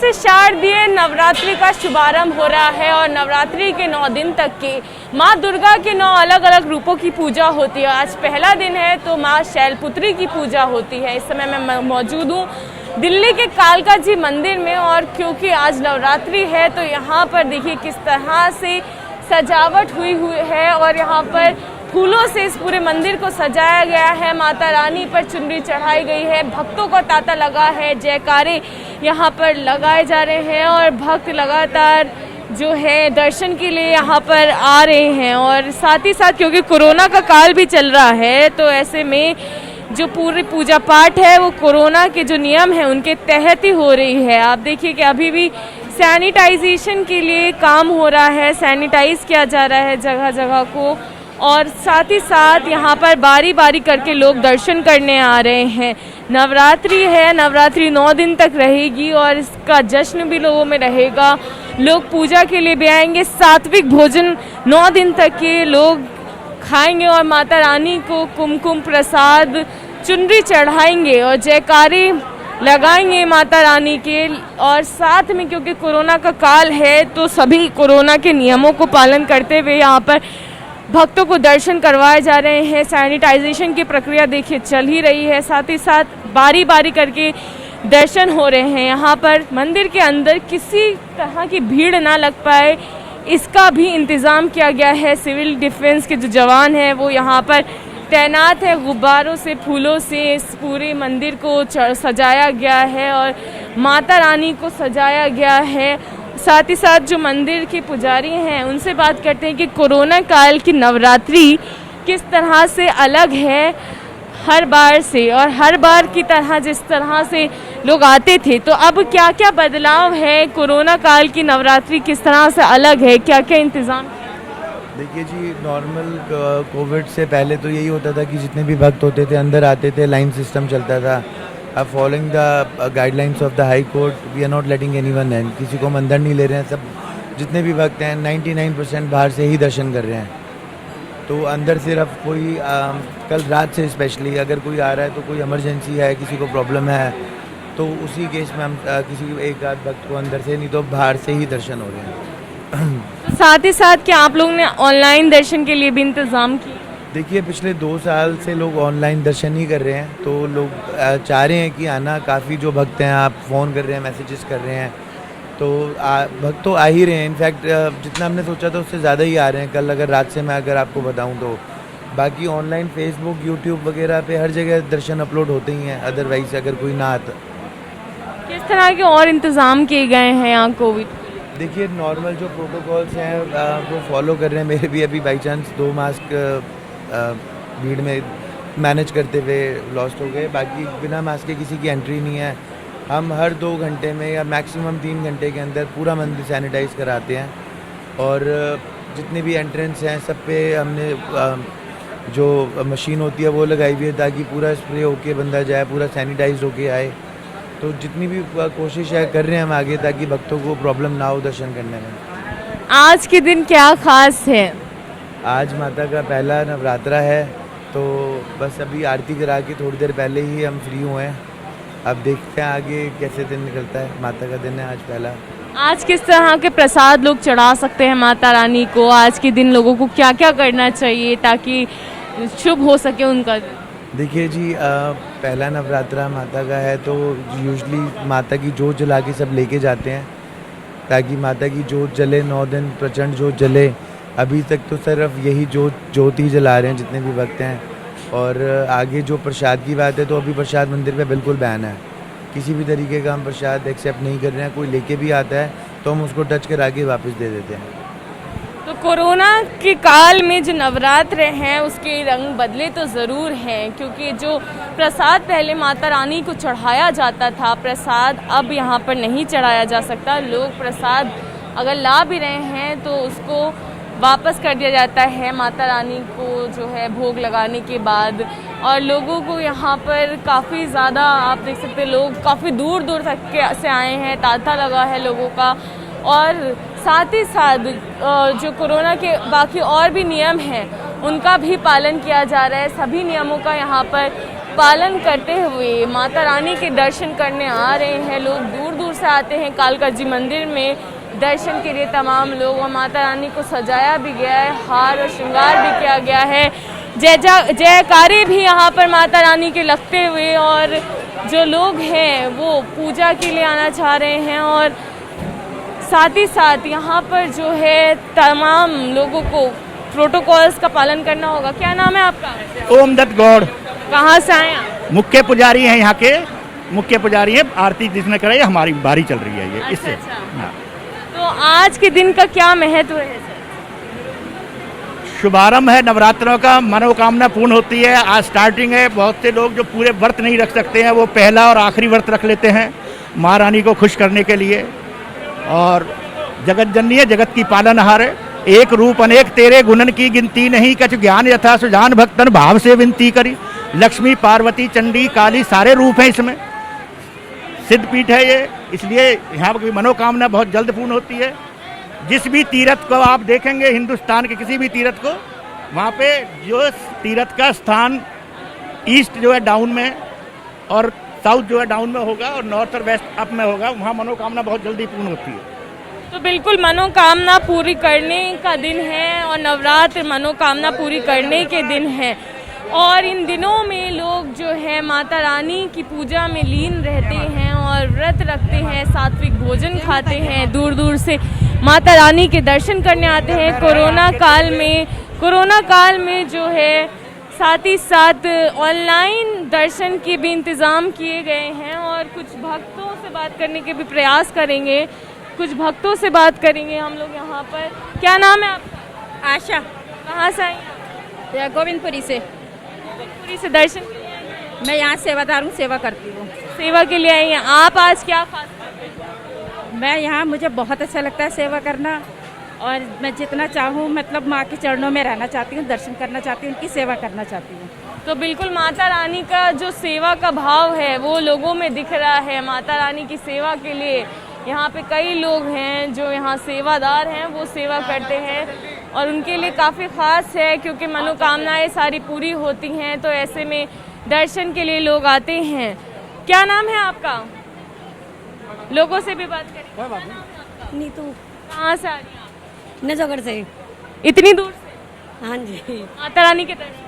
से शारदीय नवरात्रि का शुभारंभ हो रहा है और नवरात्रि के 9 दिन तक के माँ दुर्गा के 9 अलग अलग रूपों की पूजा होती है। आज पहला दिन है तो माँ शैलपुत्री की पूजा होती है। इस समय मैं मौजूद हूँ दिल्ली के कालका जी मंदिर में और क्योंकि आज नवरात्रि है तो यहाँ पर देखिए किस तरह से सजावट हुई है और यहाँ पर फूलों से इस पूरे मंदिर को सजाया गया है। माता रानी पर चुनरी चढ़ाई गई है, भक्तों का तांता लगा है, जयकारे यहाँ पर लगाए जा रहे हैं और भक्त लगातार जो है दर्शन के लिए यहाँ पर आ रहे हैं। और साथ ही साथ क्योंकि कोरोना का काल भी चल रहा है तो ऐसे में जो पूरी पूजा पाठ है वो कोरोना के जो नियम है उनके तहत ही हो रही है। आप देखिए कि अभी भी सैनिटाइजेशन के लिए काम हो रहा है, सैनिटाइज किया जा रहा है जगह जगह को और साथ ही साथ यहाँ पर बारी बारी करके लोग दर्शन करने आ रहे हैं। नवरात्रि है, नवरात्रि 9 दिन तक रहेगी और इसका जश्न भी लोगों में रहेगा। लोग पूजा के लिए भी आएंगे, सात्विक भोजन 9 दिन तक के लोग खाएंगे और माता रानी को कुमकुम प्रसाद चुनरी चढ़ाएंगे और जयकारे लगाएंगे माता रानी के। और साथ में क्योंकि कोरोना का काल है तो सभी कोरोना के नियमों को पालन करते हुए यहाँ पर भक्तों को दर्शन करवाए जा रहे हैं। सैनिटाइजेशन की प्रक्रिया देखिए चल ही रही है, साथ ही साथ बारी बारी करके दर्शन हो रहे हैं। यहाँ पर मंदिर के अंदर किसी तरह की भीड़ ना लग पाए इसका भी इंतज़ाम किया गया है। सिविल डिफेंस के जो जवान हैं वो यहाँ पर तैनात है। गुब्बारों से, फूलों से इस पूरे मंदिर को सजाया गया है और माता रानी को सजाया गया है। साथ ही साथ जो मंदिर के पुजारी हैं उनसे बात करते हैं कि कोरोना काल की नवरात्रि किस तरह से अलग है हर बार से और हर बार की तरह जिस तरह से लोग आते थे तो अब क्या क्या बदलाव है, कोरोना काल की नवरात्रि किस तरह से अलग है, क्या क्या इंतज़ाम? देखिए जी, नॉर्मल कोविड से पहले तो यही होता था कि जितने भी भक्त होते थे अंदर आते थे, लाइन सिस्टम चलता था। अब following the guidelines of the high court we are not letting anyone in, किसी को हम अंदर नहीं ले रहे हैं। सब जितने भी भक्त हैं 99% बाहर से ही दर्शन कर रहे हैं। तो अंदर सिर्फ कोई कल रात से स्पेशली अगर कोई आ रहा है तो कोई इमरजेंसी है, किसी को प्रॉब्लम है तो उसी केस में हम किसी एक आध भक्त को अंदर से, नहीं तो बाहर से ही दर्शन हो रहे हैं। साथ ही साथ क्या आप लोगों ने ऑनलाइन दर्शन के लिए भी इंतज़ाम किया? देखिए, पिछले 2 साल से लोग ऑनलाइन दर्शन ही कर रहे हैं तो लोग चाह रहे हैं कि आना। काफ़ी जो भक्त हैं आप फ़ोन कर रहे हैं, मैसेजेस कर रहे हैं तो भक्त तो आ ही रहे हैं। इनफैक्ट जितना हमने सोचा था उससे ज़्यादा ही आ रहे हैं। कल अगर रात से मैं अगर आपको बताऊं तो बाकी ऑनलाइन फेसबुक, यूट्यूब वगैरह पे हर जगह दर्शन अपलोड होते ही हैं। अदरवाइज़ अगर कोई ना आता। किस तरह के और इंतज़ाम किए गए हैं यहाँ कोविड? देखिए, नॉर्मल जो प्रोटोकॉल्स हैं वो फॉलो कर रहे हैं। मेरे भी अभी बाई चांस 2 मास्क भीड़ में मैनेज करते हुए लॉस्ट हो गए। बाकी बिना मास्क के किसी की एंट्री नहीं है। हम हर 2 घंटे में या मैक्सिमम 3 घंटे के अंदर पूरा मंदिर सैनिटाइज कराते हैं और जितने भी एंट्रेंस हैं सब पे हमने जो मशीन होती है वो लगाई हुई है ताकि पूरा स्प्रे होके बंदा जाए, पूरा सैनिटाइज होके आए। तो जितनी भी कोशिश है कर रहे हैं हम आगे ताकि भक्तों को प्रॉब्लम ना हो दर्शन करने में। आज के दिन क्या खास है? आज माता का पहला नवरात्रा है तो बस अभी आरती करा के थोड़ी देर पहले ही हम फ्री हुए हैं। अब देखते हैं आगे कैसे दिन निकलता है। माता का दिन है आज पहला। आज किस तरह के प्रसाद लोग चढ़ा सकते हैं माता रानी को? आज के दिन लोगों को क्या क्या करना चाहिए ताकि शुभ हो सके उनका दिन? देखिए जी, पहला नवरात्रा माता का है तो यूजुअली माता की जोत जला के सब लेके जाते हैं ताकि माता की जोत जले 9 दिन, प्रचंड जोत जले। अभी तक तो सिर्फ यही जोत ही जला रहे हैं जितने भी भक्त हैं। और आगे जो प्रसाद की बात है तो अभी प्रसाद मंदिर पे बिल्कुल बैन है। किसी भी तरीके का हम प्रसाद एक्सेप्ट नहीं कर रहे हैं। कोई लेके भी आता है तो हम उसको टच करा के वापस दे देते हैं। तो कोरोना के काल में जो नवरात्र हैं उसके रंग बदले तो ज़रूर हैं क्योंकि जो प्रसाद पहले माता रानी को चढ़ाया जाता था, प्रसाद अब यहाँ पर नहीं चढ़ाया जा सकता। लोग प्रसाद अगर ला भी रहे हैं तो उसको वापस कर दिया जाता है माता रानी को जो है भोग लगाने के बाद। और लोगों को यहाँ पर काफ़ी ज़्यादा आप देख सकते हैं, लोग काफ़ी दूर दूर तक के से आए हैं, तांता लगा है लोगों का। और साथ ही साथ जो कोरोना के बाकी और भी नियम हैं उनका भी पालन किया जा रहा है। सभी नियमों का यहाँ पर पालन करते हुए माता रानी के दर्शन करने आ रहे हैं लोग, दूर दूर से आते हैं कालका जी मंदिर में दर्शन के लिए तमाम लोग, और माता रानी को सजाया भी गया है, हार और श्रृंगार भी किया गया है, जयकारे भी यहाँ पर माता रानी के लगते हुए, और जो लोग हैं वो पूजा के लिए आना चाह रहे हैं, और साथ ही साथ यहाँ पर जो है तमाम लोगों को प्रोटोकॉल्स का पालन करना होगा। क्या नाम है आपका? ओम दत्त गौड़। कहाँ से आए आप? मुख्य पुजारी हैं यहाँ के, मुख्य पुजारी है। आरती जिसने कराई, हमारी बारी चल रही है ये। अच्छा, इससे अच्छा। हाँ। तो आज के दिन का क्या महत्व है सर? शुभारंभ है नवरात्रों का, मनोकामना पूर्ण होती है। आज स्टार्टिंग है। बहुत से लोग जो पूरे व्रत नहीं रख सकते हैं वो पहला और आखिरी व्रत रख लेते हैं माँ रानी को खुश करने के लिए। और जगत जननी है, जगत की पालनहार है। एक रूप अनेक तेरे गुणन की गिनती नहीं, कछ ज्ञान यथा सुजान भक्तन भाव से विनती करी। लक्ष्मी पार्वती चंडी काली सारे रूप हैं इसमें। सिद्ध पीठ है ये, इसलिए यहाँ की मनोकामना बहुत जल्द पूर्ण होती है। जिस भी तीर्थ को आप देखेंगे, हिंदुस्तान के किसी भी तीर्थ को, वहाँ पे जो तीर्थ का स्थान ईस्ट जो है डाउन में और साउथ जो है डाउन में होगा, और नॉर्थ और वेस्ट अप में होगा, वहाँ मनोकामना बहुत जल्दी पूर्ण होती है। तो बिल्कुल मनोकामना पूरी करने का दिन है, और नवरात्र मनोकामना पूरी करने के दिन है, और इन दिनों में लोग जो है माता रानी की पूजा में लीन रहते हैं और व्रत रखते हैं, सात्विक भोजन खाते हैं, दूर दूर से माता रानी के दर्शन करने आते हैं। कोरोना काल में जो है साथ ही साथ ऑनलाइन दर्शन के भी इंतज़ाम किए गए हैं, और कुछ भक्तों से बात करने के भी प्रयास करेंगे। कुछ भक्तों से बात करेंगे हम लोग यहाँ पर। क्या नाम है आपका? आशा। कहाँ से आई हैं? या गोविंदपुरी से। गोविंदपुरी से दर्शन के लिए आई हैं? मैं यहाँ सेवादार हूँ, सेवा करती हूँ। सेवा के लिए आई हैं। आप आज क्या खास करते हैं? मैं यहाँ, मुझे बहुत अच्छा लगता है सेवा करना, और मैं जितना चाहूँ मतलब माँ के चरणों में रहना चाहती हूँ, दर्शन करना चाहती हूँ, उनकी सेवा करना चाहती हूँ। तो बिल्कुल माता रानी का जो सेवा का भाव है वो लोगों में दिख रहा है। माता रानी की सेवा के लिए यहाँ पे कई लोग हैं जो यहाँ सेवादार हैं, वो सेवा करते हैं, और उनके लिए काफ़ी ख़ास है क्योंकि मनोकामनाएं सारी पूरी होती हैं। तो ऐसे में दर्शन के लिए लोग आते हैं। क्या नाम है आपका? लोगों से भी बात करें। नीतू। कहाँ से आ रही हैं आप? नजोगढ़ से। इतनी दूर से? हाँ जी। माता रानी के दर्शन।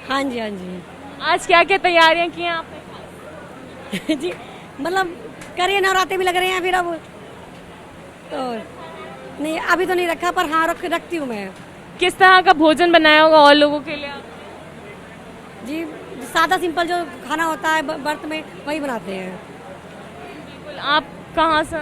हाँ जी, हाँ जी। आज क्या क्या तैयारियां की हैं आपने? जी मतलब करिए, नवरात्रे भी लग रहे हैं फिर अब तो नहीं, अभी तो नहीं रखा, पर हाँ रखती हूँ मैं। किस तरह का भोजन बनाया होगा और लोगों के लिए? जी सादा सिंपल जो खाना होता है व्रत में वही बनाते हैं। बिल्कुल। आप कहाँ से?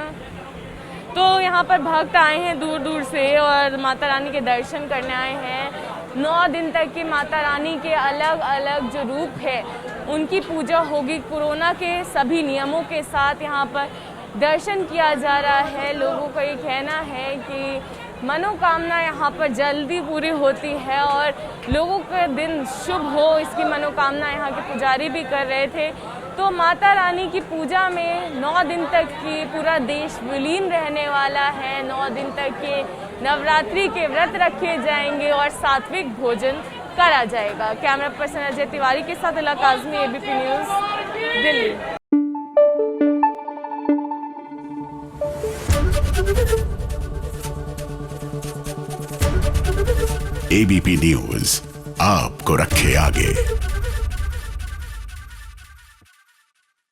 तो यहाँ पर भक्त आए हैं दूर दूर से और माता रानी के दर्शन करने आए हैं। 9 दिन तक की माता रानी के अलग अलग जो रूप है उनकी पूजा होगी। कोरोना के सभी नियमों के साथ यहाँ पर दर्शन किया जा रहा है। लोगों का ये कहना है कि मनोकामना यहाँ पर जल्दी पूरी होती है और लोगों का दिन शुभ हो, इसकी मनोकामना यहाँ के पुजारी भी कर रहे थे। तो माता रानी की पूजा में 9 दिन तक की पूरा देश विलीन रहने वाला है। 9 दिन तक के नवरात्रि के व्रत रखे जाएंगे और सात्विक भोजन करा जाएगा। कैमरा पर्सन अजय तिवारी के साथ इला Kazmi, ABP news, Delhi. ABP news आपको रखे आगे।